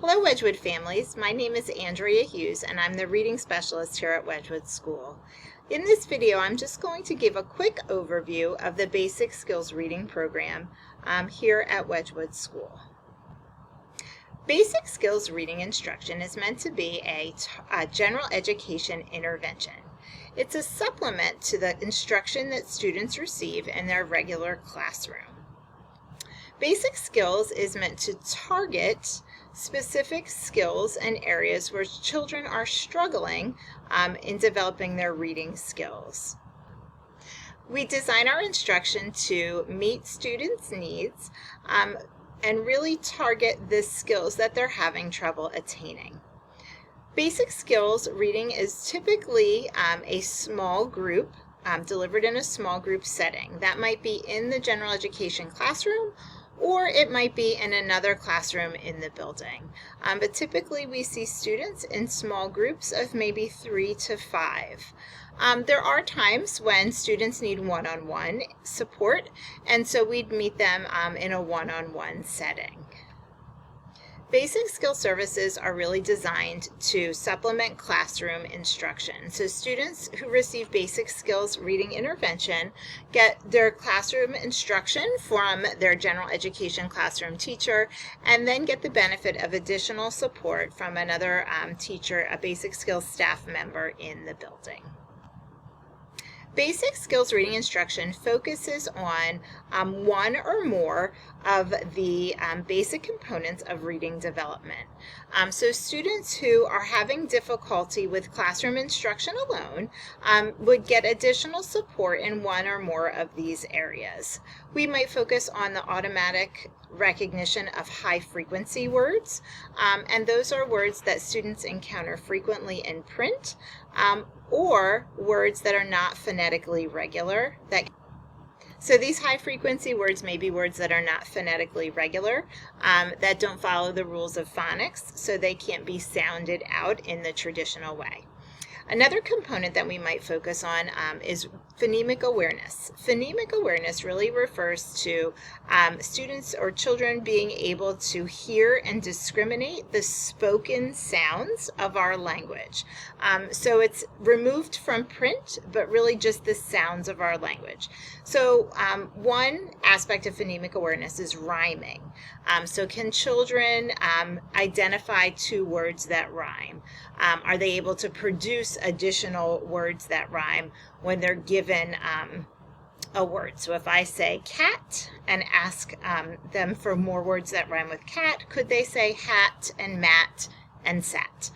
Hello Wedgwood families, my name is Andrea Hughes and I'm the reading specialist here at Wedgwood School. In this video I'm just going to give a quick overview of the Basic Skills Reading Program here at Wedgwood School. Basic Skills Reading Instruction is meant to be a general education intervention. It's a supplement to the instruction that students receive in their regular classroom. Basic Skills is meant to target specific skills and areas where children are struggling in developing their reading skills. We design our instruction to meet students' needs and really target the skills that they're having trouble attaining. Basic Skills reading is typically a small group, delivered in a small group setting. That might be in the general education classroom, or it might be in another classroom in the building. But typically we see students in small groups of maybe 3 to 5. There are times when students need one-on-one support, and so we'd meet them in a one-on-one setting. Basic skill services are really designed to supplement classroom instruction. So students who receive basic skills reading intervention get their classroom instruction from their general education classroom teacher and then get the benefit of additional support from another teacher, a basic skills staff member in the building. Basic Skills Reading Instruction focuses on one or more of the basic components of reading development. So students who are having difficulty with classroom instruction alone would get additional support in one or more of these areas. We might focus on the automatic recognition of high-frequency words, and those are words that students encounter frequently in print, or words that are not phonetically regular. So these high-frequency words may be words that are not phonetically regular, that don't follow the rules of phonics, so they can't be sounded out in the traditional way. Another component that we might focus on is phonemic awareness. Phonemic awareness really refers to students or children being able to hear and discriminate the spoken sounds of our language. So it's removed from print, but really just the sounds of our language. So one aspect of phonemic awareness is rhyming. So can children identify 2 words that rhyme? Are they able to produce additional words that rhyme when they're given a word? So if I say cat and ask them for more words that rhyme with cat, could they say hat and mat and sat?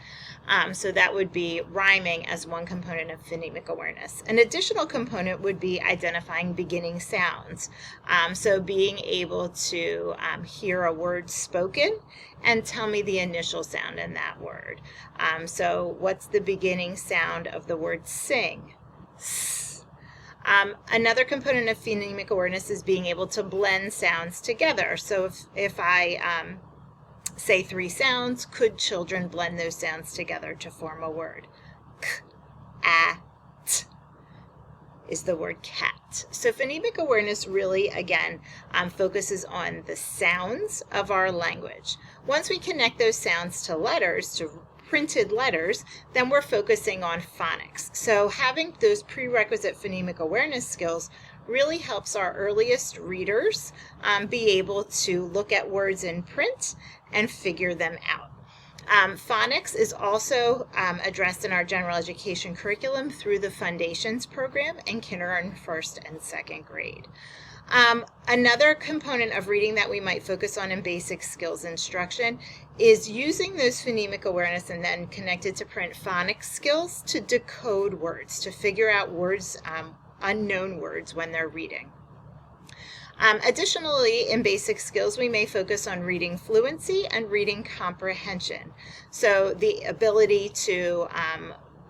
So that would be rhyming as one component of phonemic awareness. An additional component would be identifying beginning sounds. So being able to hear a word spoken and tell me the initial sound in that word. So what's the beginning sound of the word sing? S. Another component of phonemic awareness is being able to blend sounds together. So if I say 3 sounds, could children blend those sounds together to form a word? K, a, t is the word cat. So phonemic awareness really, again, focuses on the sounds of our language. Once we connect those sounds to letters, to printed letters, then we're focusing on phonics. So having those prerequisite phonemic awareness skills really helps our earliest readers be able to look at words in print and figure them out. Phonics is also addressed in our general education curriculum through the Foundations program in kindergarten, 1st, and 2nd grade. Another component of reading that we might focus on in basic skills instruction is using those phonemic awareness and then connected to print phonics skills to decode words, to figure out words, unknown words when they're reading. Additionally, in basic skills, we may focus on reading fluency and reading comprehension. So the ability to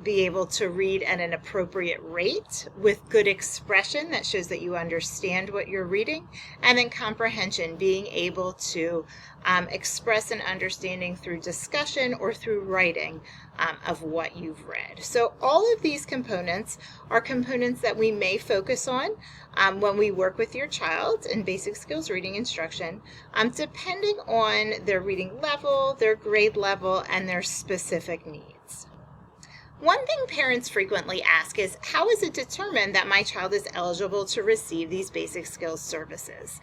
be able to read at an appropriate rate with good expression that shows that you understand what you're reading, and then comprehension, being able to express an understanding through discussion or through writing of what you've read. So all of these components are components that we may focus on when we work with your child in basic skills reading instruction, depending on their reading level, their grade level, and their specific needs. One thing parents frequently ask is, how is it determined that my child is eligible to receive these basic skills services?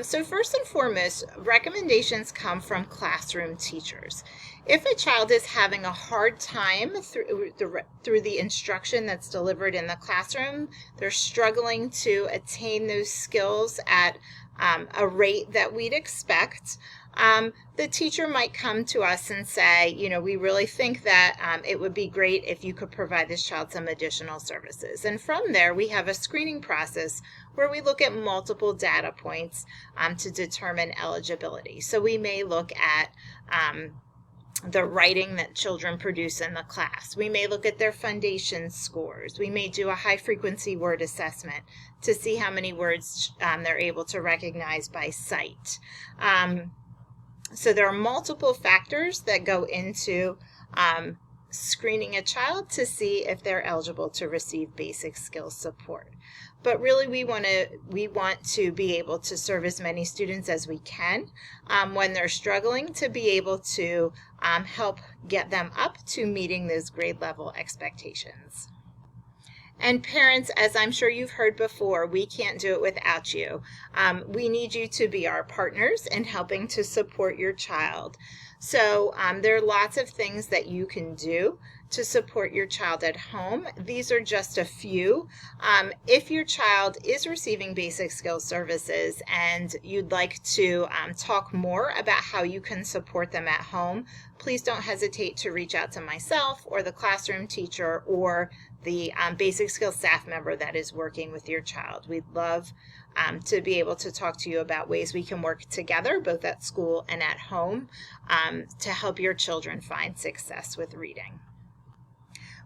So first and foremost, recommendations come from classroom teachers. If a child is having a hard time through the instruction that's delivered in the classroom, they're struggling to attain those skills at a rate that we'd expect, the teacher might come to us and say, we really think that it would be great if you could provide this child some additional services. And from there, we have a screening process where we look at multiple data points to determine eligibility. So we may look at the writing that children produce in the class. We may look at their foundation scores. We may do a high-frequency word assessment to see how many words they're able to recognize by sight. So there are multiple factors that go into screening a child to see if they're eligible to receive basic skills support. But really, we want to be able to serve as many students as we can when they're struggling, to be able to help get them up to meeting those grade level expectations. And parents, as I'm sure you've heard before, we can't do it without you. We need you to be our partners in helping to support your child. So there are lots of things that you can do to support your child at home. These are just a few. If your child is receiving basic skills services and you'd like to talk more about how you can support them at home, please don't hesitate to reach out to myself or the classroom teacher or the basic skills staff member that is working with your child. We'd love to be able to talk to you about ways we can work together, both at school and at home, to help your children find success with reading.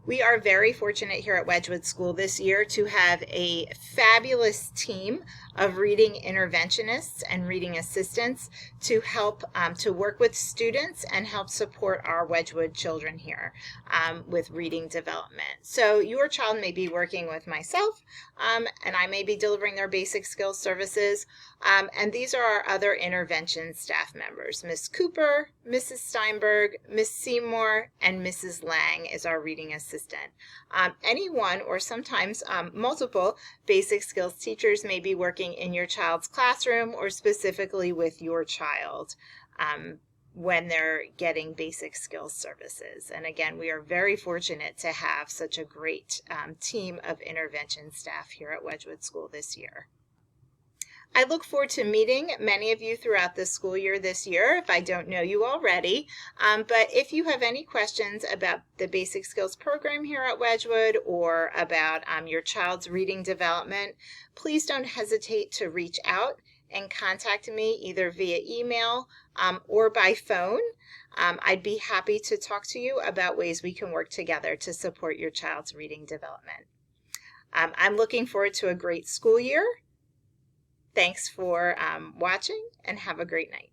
We are very fortunate here at Wedgwood School this year to have a fabulous team of reading interventionists and reading assistants to help to work with students and help support our Wedgwood children here with reading development. So your child may be working with myself and I may be delivering their basic skills services, and these are our other intervention staff members. Miss Cooper, Mrs. Steinberg, Miss Seymour, and Mrs. Lang is our reading assistant. Anyone or sometimes multiple basic skills teachers may be working in your child's classroom or specifically with your child when they're getting basic skills services. And again, we are very fortunate to have such a great team of intervention staff here at Wedgwood School this year. I look forward to meeting many of you throughout the school year this year if I don't know you already. But if you have any questions about the Basic Skills program here at Wedgwood or about your child's reading development, please don't hesitate to reach out and contact me either via email or by phone. I'd be happy to talk to you about ways we can work together to support your child's reading development. I'm looking forward to a great school year. Thanks for watching and have a great night.